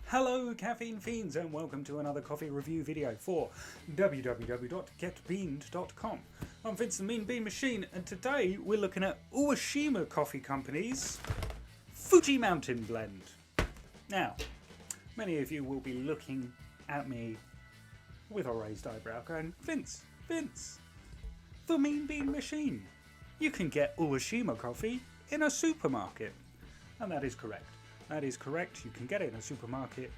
Hello caffeine fiends and welcome to another coffee review video for www.getbeaned.com. I'm Vince the Mean Bean Machine and today we're looking at Ueshima Coffee Company's Fuji Mountain Blend. Now, many of you will be looking at me with a raised eyebrow going, Vince, the Mean Bean Machine, you can get Ueshima coffee in a supermarket. And that is correct. That is correct, you can get it in a supermarket.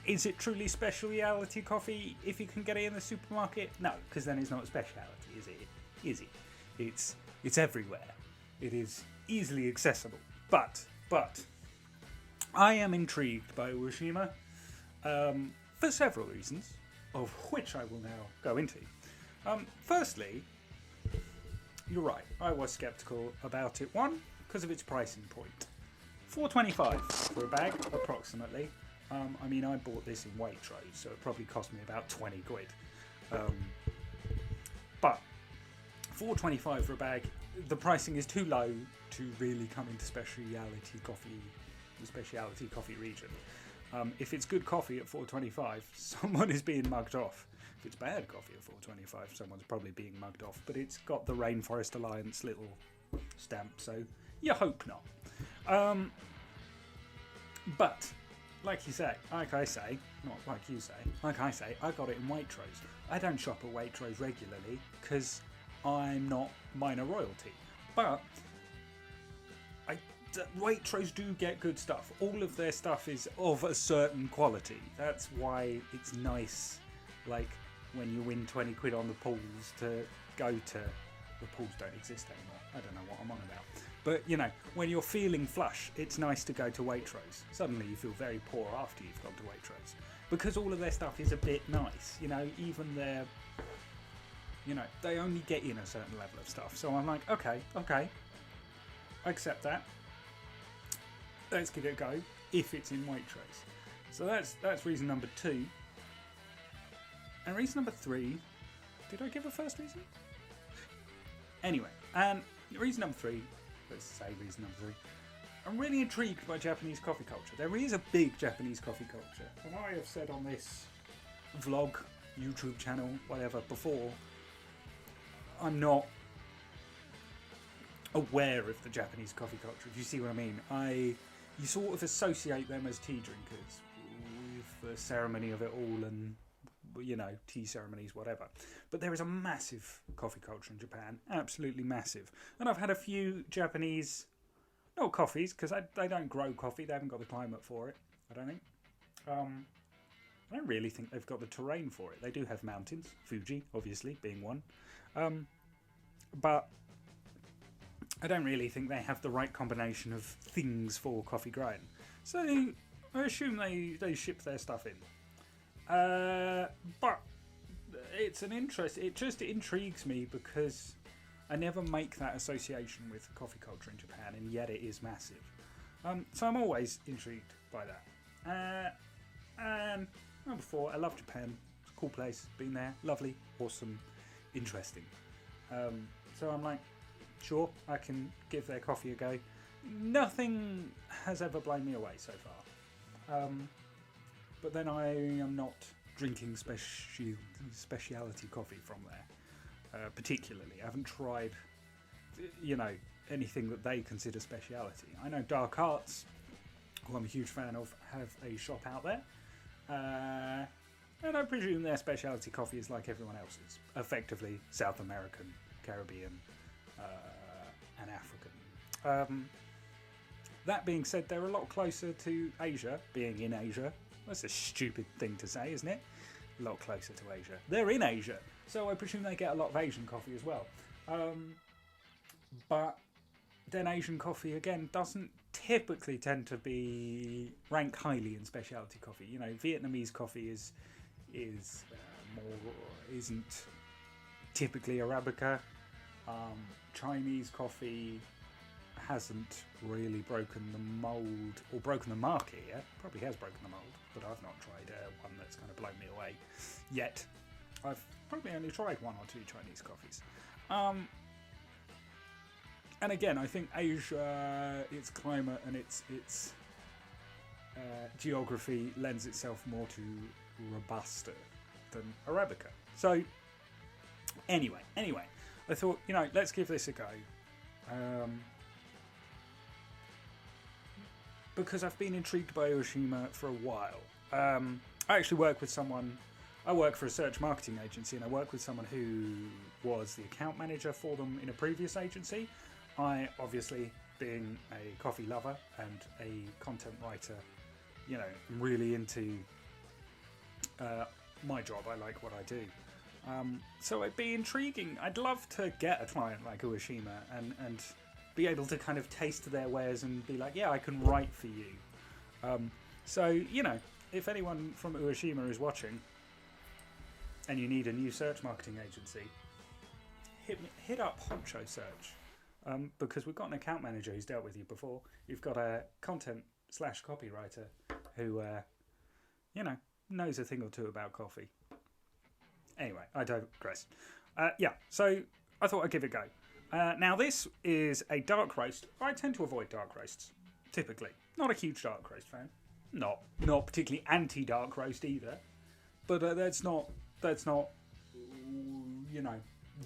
Is it truly specialty coffee if you can get it in the supermarket? No, because then it's not a specialty, is it? Is it? It's everywhere. It is easily accessible. But, I am intrigued by Ueshima for several reasons, of which I will now go into. Firstly, you're right, I was sceptical about it. One, because of its pricing point. $4.25 for a bag, approximately. I mean, I bought this in Waitrose, so it probably cost me about 20 quid. But $4.25 for a bag, the pricing is too low to really come into the specialty coffee region. If it's good coffee at $4.25, someone is being mugged off. If it's bad coffee at $4.25, someone's probably being mugged off. But it's got the Rainforest Alliance little stamp, so you hope not. But like I say, I got it in Waitrose. I don't shop at Waitrose regularly because I'm not minor royalty. But Waitrose do get good stuff. All of their stuff is of a certain quality. That's why it's nice, like when you win 20 quid on the pools, to go to the pools don't exist anymore. I don't know what I'm on about. But, you know, when you're feeling flush, it's nice to go to Waitrose. Suddenly you feel very poor after you've gone to Waitrose. Because all of their stuff is a bit nice. You know, even their... You know, they only get in a certain level of stuff. So I'm like, okay, I accept that. Let's give it a go, if it's in Waitrose. So that's reason number 2. And reason number 3... Did I give a first reason? Anyway, and reason number 3... Let's say reason number 3. I'm really intrigued by Japanese coffee culture. There is a big Japanese coffee culture. And I have said on this vlog, YouTube channel, whatever, before, I'm not aware of the Japanese coffee culture, if you see what I mean. You sort of associate them as tea drinkers with the ceremony of it all and, you know, tea ceremonies, whatever. But there is a massive coffee culture in Japan, absolutely massive. And I've had a few Japanese, not coffees, because they don't grow coffee, they haven't got the climate for it, I don't think. I don't really think they've got the terrain for it. They do have mountains, Fuji, obviously, being one. But I don't really think they have the right combination of things for coffee growing. So I assume they ship their stuff in. But it's an interest. It just intrigues me because I never make that association with coffee culture in Japan, and yet it is massive. So I'm always intrigued by that. And number 4, I love Japan. It's a cool place. Been there. Lovely. Awesome. Interesting. So I'm like, sure, I can give their coffee a go. Nothing has ever blown me away so far. But then I am not drinking specialty coffee from there, particularly. I haven't tried, you know, anything that they consider specialty. I know Dark Arts, who I'm a huge fan of, have a shop out there. And I presume their specialty coffee is like everyone else's, effectively South American, Caribbean, and African. That being said, they're a lot closer to Asia, being in Asia. That's a stupid thing to say, isn't it? A lot closer to Asia. They're in Asia, so I presume they get a lot of Asian coffee as well. But then Asian coffee, again, doesn't typically tend to be rank highly in specialty coffee. You know, Vietnamese coffee isn't typically Arabica. Chinese coffee hasn't really broken the mould or broken the market yet. Probably has broken the mould, but I've not tried one that's kind of blown me away yet. I've probably only tried 1 or 2 Chinese coffees. And again, I think Asia, its climate and its geography lends itself more to Robusta than Arabica. So anyway, I thought, let's give this a go. Because I've been intrigued by Ueshima for a while. I actually work with someone. I work for a search marketing agency, and I work with someone who was the account manager for them in a previous agency. I, obviously, being a coffee lover and a content writer, I'm really into my job. I like what I do. So it'd be intriguing. I'd love to get a client like Ueshima and be able to kind of taste their wares and be like, yeah, I can write for you. So, if anyone from Ueshima is watching and you need a new search marketing agency, hit up Honcho Search, because we've got an account manager who's dealt with you before. You've got a content/copywriter who, knows a thing or two about coffee. Anyway, I digress. So I thought I'd give it a go. Now, this is a dark roast. I tend to avoid dark roasts, typically. Not a huge dark roast fan. Not particularly anti-dark roast either. But that's not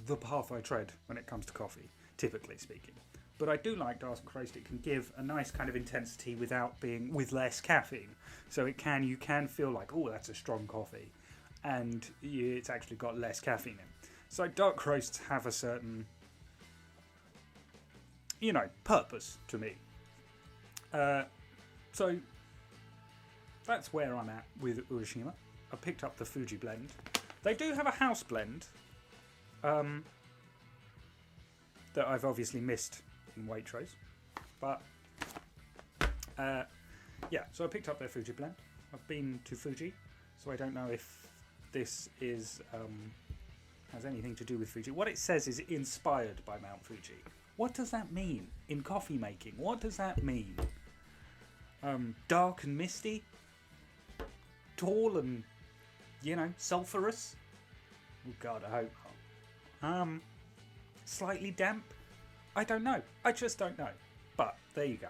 the path I tread when it comes to coffee, typically speaking. But I do like dark roast. It can give a nice kind of intensity with less caffeine. So you can feel like, oh, that's a strong coffee. And it's actually got less caffeine in. So dark roasts have a certain, purpose to me. So that's where I'm at with Ueshima. I picked up the Fuji blend. They do have a house blend that I've obviously missed in Waitrose. But so I picked up their Fuji blend. I've been to Fuji, so I don't know if this is has anything to do with Fuji. What it says is inspired by Mount Fuji. What does that mean in coffee making? What does that mean? Dark and misty? Tall and, sulphurous? Oh God, I hope not. Slightly damp? I don't know. I just don't know. But there you go.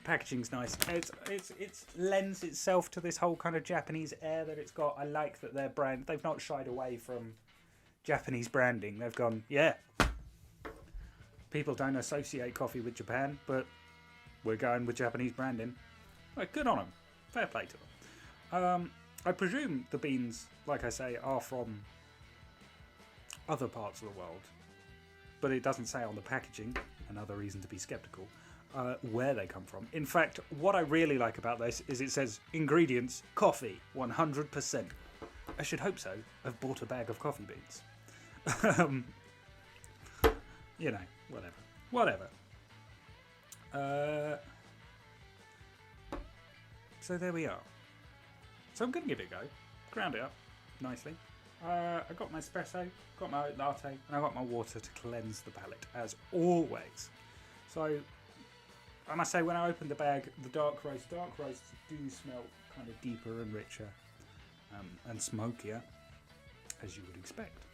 Packaging's nice. It lends itself to this whole kind of Japanese air that it's got. I like that their brand, they've not shied away from Japanese branding. They've gone, yeah, people don't associate coffee with Japan, but we're going with Japanese branding. Right, good on them. Fair play to them. I presume the beans, like I say, are from other parts of the world, but it doesn't say on the packaging, another reason to be skeptical, where they come from. In fact, what I really like about this is it says ingredients, coffee, 100%. I should hope so. I've bought a bag of coffee beans. Whatever. So there we are. So I'm going to give it a go. Ground it up nicely. I got my espresso, got my latte, and I got my water to cleanse the palate, as always. So I must say, when I opened the bag, the dark roasts do smell kind of deeper and richer and smokier, as you would expect.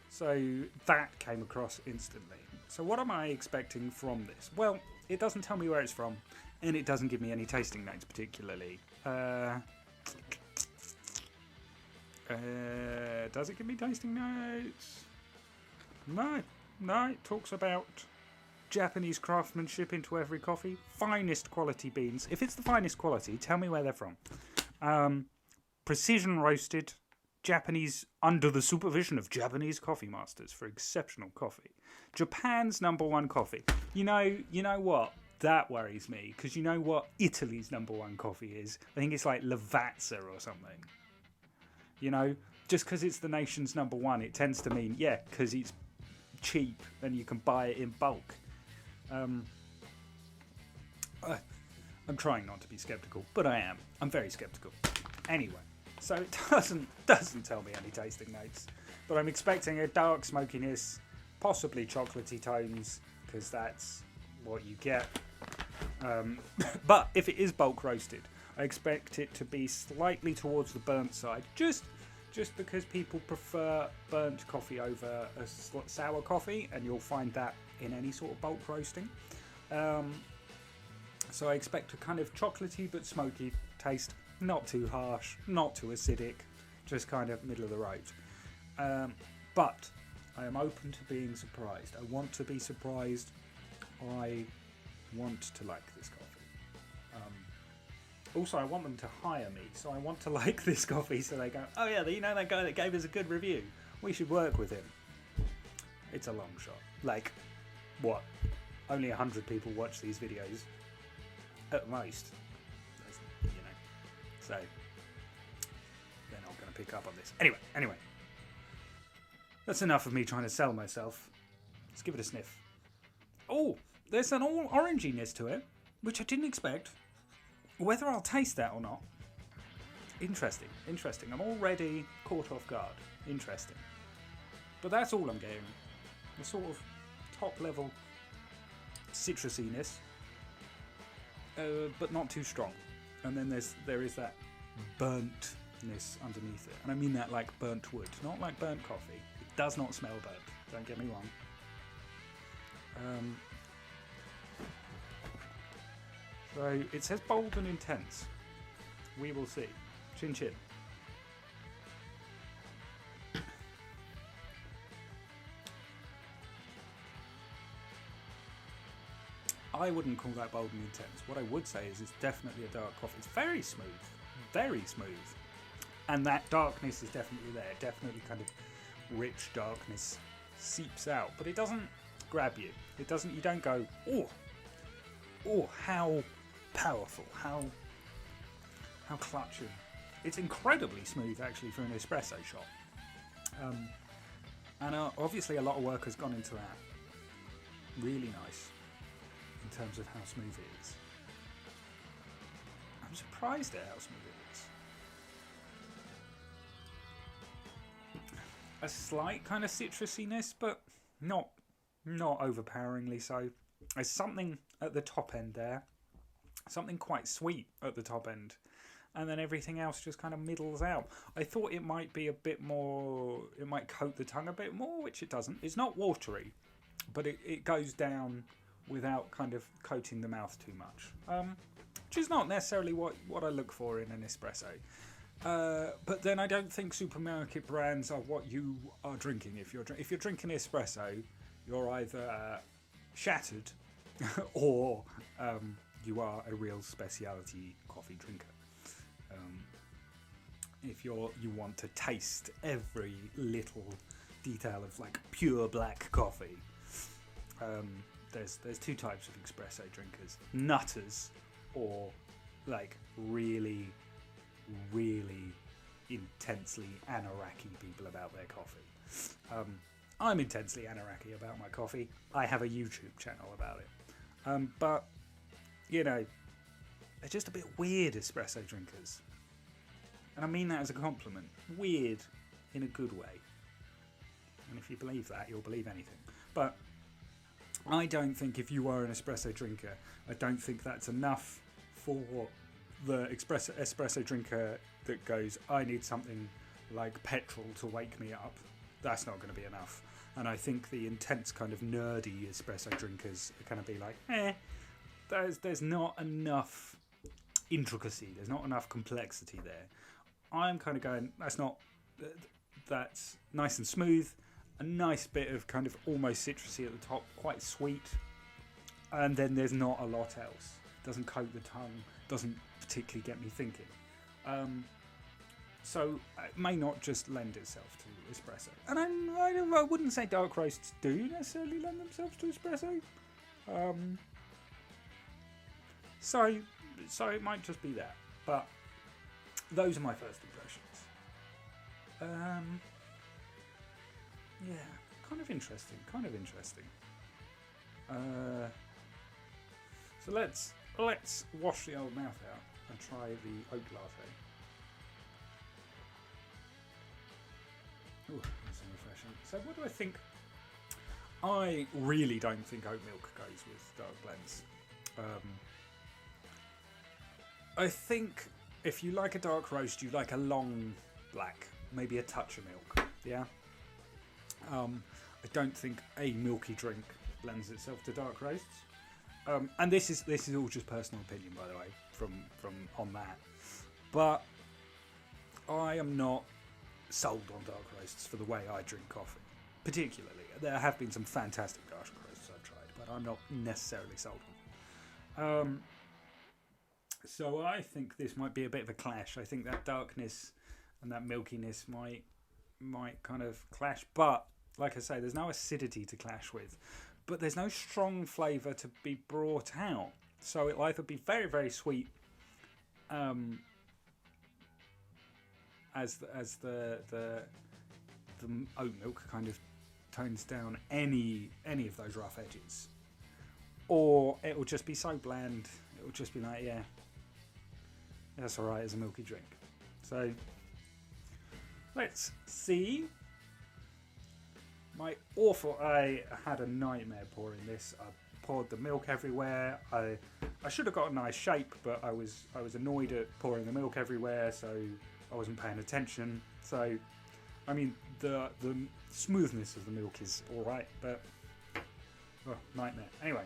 So that came across instantly. So what am I expecting from this? Well, it doesn't tell me where it's from, and it doesn't give me any tasting notes particularly. Does it give me tasting notes? No. It talks about Japanese craftsmanship into every coffee. Finest quality beans. If it's the finest quality, tell me where they're from. Precision roasted, Japanese, under the supervision of Japanese coffee masters for exceptional coffee. Japan's #1 coffee. You know what? That worries me, because you know what Italy's #1 coffee is? I think it's like Lavazza or something. Just because it's the nation's #1, it tends to mean, because it's cheap and you can buy it in bulk. I'm trying not to be skeptical, but I am. I'm very skeptical. Anyway, so it doesn't tell me any tasting notes, but I'm expecting a dark smokiness, possibly chocolatey tones, because that's what you get. But if it is bulk roasted, I expect it to be slightly towards the burnt side, just because people prefer burnt coffee over a sour coffee, and you'll find that in any sort of bulk roasting. So I expect a kind of chocolatey but smoky taste. Not too harsh, not too acidic, just kind of middle of the road. But I am open to being surprised. I want to be surprised. I want to like this coffee. Also, I want them to hire me, so I want to like this coffee so they go, oh yeah, you know that guy that gave us a good review? We should work with him. It's a long shot. Like, what? Only 100 people watch these videos. At most. You know. So, they're not going to pick up on this. Anyway. That's enough of me trying to sell myself. Let's give it a sniff. Oh, there's an oranginess to it, which I didn't expect. Whether I'll taste that or not. Interesting. I'm already caught off guard. Interesting. But that's all I'm getting. The sort of top level citrusiness, but not too strong. And then there is that burntness underneath it. And I mean that like burnt wood, not like burnt coffee. It does not smell burnt, don't get me wrong. So it says bold and intense. We will see. Chin chin. I wouldn't call that bold and intense. What I would say is it's definitely a dark coffee. It's very smooth. Very smooth. And that darkness is definitely there. Definitely kind of rich darkness seeps out. But it doesn't grab you. It doesn't, you don't go, oh, how powerful, how clutching. It's incredibly smooth actually for an espresso shot. And obviously a lot of work has gone into that. Really nice in terms of how smooth it is. I'm surprised at how smooth it is. A slight kind of citrusiness, but not overpoweringly so. There's something at the top end there. Something quite sweet at the top end. And then everything else just kind of middles out. I thought it might be a bit more, it might coat the tongue a bit more, which it doesn't. It's not watery, but it goes down without kind of coating the mouth too much. Which is not necessarily what I look for in an espresso. But then I don't think supermarket brands are what you are drinking. If you're drinking espresso, you're either shattered or you are a real specialty coffee drinker. If you want to taste every little detail of like pure black coffee, there's two types of espresso drinkers: nutters or like really intensely anaraki people about their coffee. I'm intensely anaraki about my coffee. I have a YouTube channel about it. But you know, they're just a bit weird espresso drinkers. And I mean that as a compliment. Weird in a good way. And if you believe that, you'll believe anything. But I don't think if you are an espresso drinker, I don't think that's enough for the espresso drinker that goes, I need something like petrol to wake me up. That's not going to be enough. And I think the intense kind of nerdy espresso drinkers are going to be like, there's not enough intricacy, there's not enough complexity there. I'm kind of going, that's nice and smooth, a nice bit of kind of almost citrusy at the top, quite sweet, and then there's not a lot else. Doesn't coat the tongue, doesn't particularly get me thinking. So it may not just lend itself to espresso. And I wouldn't say dark roasts do necessarily lend themselves to espresso. So it might just be that. But those are my first impressions. Yeah, kind of interesting. So let's wash the old mouth out and try the oat latte. Ooh, that's refreshing. So what do I think? I really don't think oat milk goes with dark blends. I think if you like a dark roast, you like a long black, maybe a touch of milk. Yeah. I don't think a milky drink lends itself to dark roasts. And this is all just personal opinion, by the way, from on that. But I am not sold on dark roasts for the way I drink coffee. Particularly, there have been some fantastic dark roasts I've tried, but I'm not necessarily sold on. So I think this might be a bit of a clash. I think that darkness and that milkiness might kind of clash. But like I say, there's no acidity to clash with. But there's no strong flavour to be brought out. So it'll either be very, very sweet as the oat milk kind of tones down any of those rough edges. Or it'll just be so bland, it'll just be like, yeah, that's alright as a milky drink. So let's see. I had a nightmare pouring this. I poured the milk everywhere. I should have got a nice shape, but I was annoyed at pouring the milk everywhere, so I wasn't paying attention. So, I mean, the smoothness of the milk is all right, but nightmare. Anyway.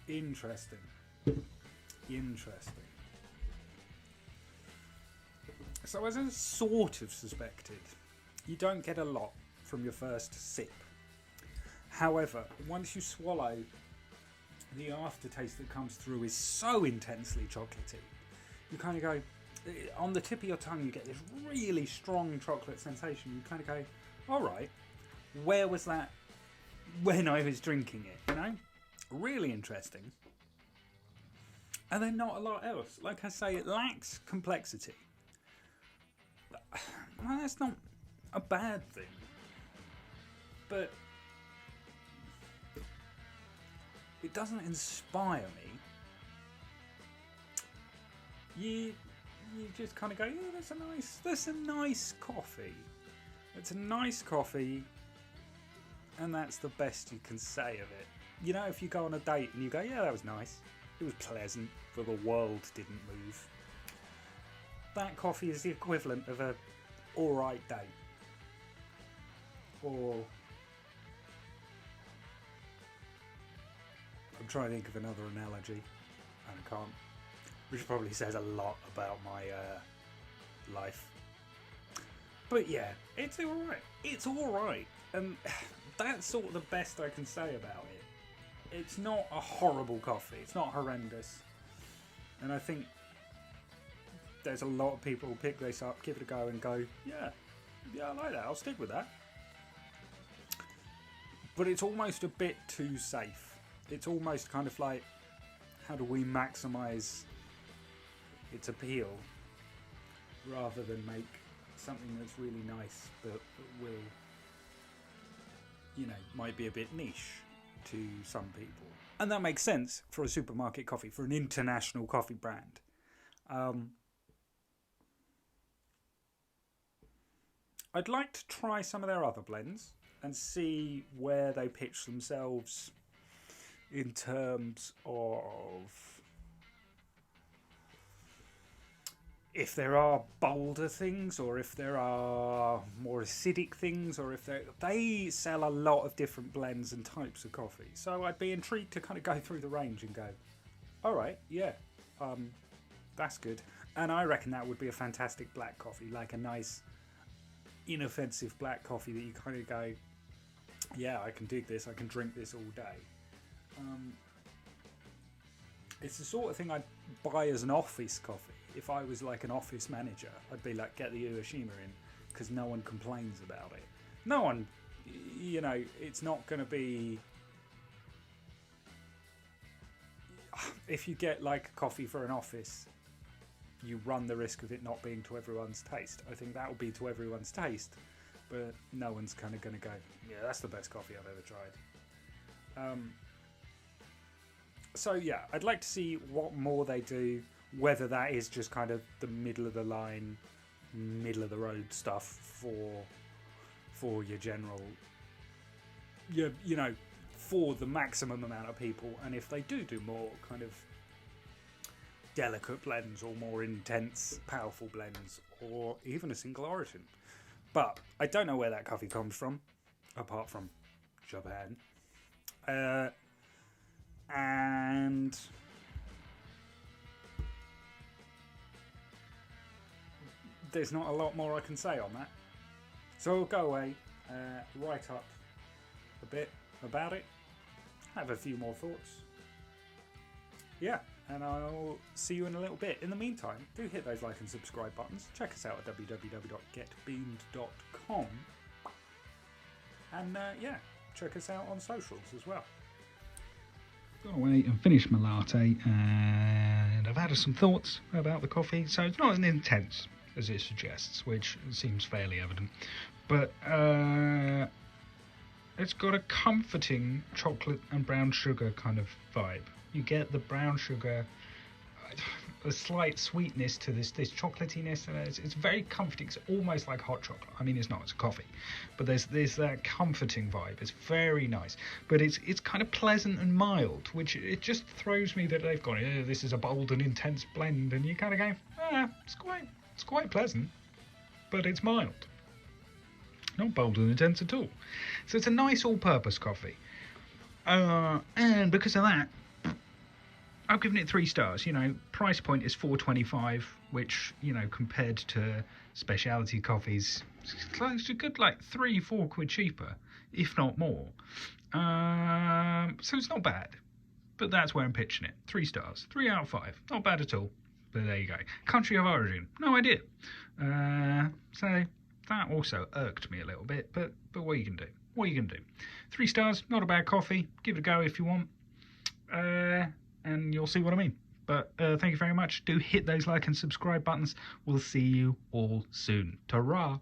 Interesting. So as I sort of suspected, you don't get a lot from your first sip. However, once you swallow, the aftertaste that comes through is so intensely chocolatey. You kind of go, on the tip of your tongue you get this really strong chocolate sensation. You kind of go, alright, where was that when I was drinking it, you know? Really interesting. And then not a lot else. Like I say, it lacks complexity. Well, that's not a bad thing. But it doesn't inspire me. You just kind of go, yeah, that's a nice coffee. It's a nice coffee, and that's the best you can say of it. You know, if you go on a date and you go, yeah, that was nice. It was pleasant, but the world didn't move. That coffee is the equivalent of a alright date. Or I'm trying to think of another analogy, and I can't. Which probably says a lot about my life. But yeah, it's alright. It's alright. And that's sort of the best I can say about it. It's not a horrible coffee. It's not horrendous. And I think there's a lot of people who pick this up, give it a go and go, yeah, I like that. I'll stick with that. But it's almost a bit too safe. It's almost kind of like, how do we maximise its appeal rather than make something that's really nice but will, you know, might be a bit niche to some people. And that makes sense for a supermarket coffee, for an international coffee brand. I'd like to try some of their other blends and see where they pitch themselves in terms of if there are bolder things, or if there are more acidic things, or if they sell a lot of different blends and types of coffee. So I'd be intrigued to kind of go through the range and go, all right, yeah, that's good. And I reckon that would be a fantastic black coffee, like a nice, inoffensive black coffee that you kind of go, yeah, I can dig this, I can drink this all day. It's the sort of thing I'd buy as an office coffee. If I was like an office manager, I'd be like, get the Ueshima in, because no one complains about it. No one, you know, it's not going to be... If you get like a coffee for an office, you run the risk of it not being to everyone's taste. I think that will be to everyone's taste, but no one's kind of going to go, yeah, that's the best coffee I've ever tried. So yeah, I'd like to see what more they do, whether that is just kind of the middle of the line, middle of the road stuff for your general, you know, for the maximum amount of people. And if they do more kind of delicate blends or more intense, powerful blends, or even a single origin. But I don't know where that coffee comes from, apart from Japan. And there's not a lot more I can say on that. So I'll go away, write up a bit about it, have a few more thoughts. Yeah, and I'll see you in a little bit. In the meantime, do hit those like and subscribe buttons. Check us out at www.getbeamed.com. And yeah, check us out on socials as well. Gone away and finished my latte, and I've had some thoughts about the coffee. So it's not as intense as it suggests, which seems fairly evident. But it's got a comforting chocolate and brown sugar kind of vibe. You get the brown sugar, a slight sweetness to this chocolatiness, and it's very comforting. It's almost like hot chocolate. I mean, it's not, it's a coffee, but there's that comforting vibe. It's very nice, but it's kind of pleasant and mild, which it just throws me that they've gone, this is a bold and intense blend, and you kind of go, it's quite pleasant, but it's mild. Not bold and intense at all. So it's a nice all-purpose coffee. And because of that, I've given it 3 stars. You know, price point is $4.25, which, you know, compared to specialty coffees, it's a good like 3-4 quid cheaper, if not more. So it's not bad, but that's where I'm pitching it. 3 stars, 3 out of 5, not bad at all. But there you go. Country of origin, no idea. So that also irked me a little bit, but what are you gonna do? What are you gonna do? 3 stars, not a bad coffee. Give it a go if you want. And you'll see what I mean. But thank you very much. Do hit those like and subscribe buttons. We'll see you all soon. Ta-ra!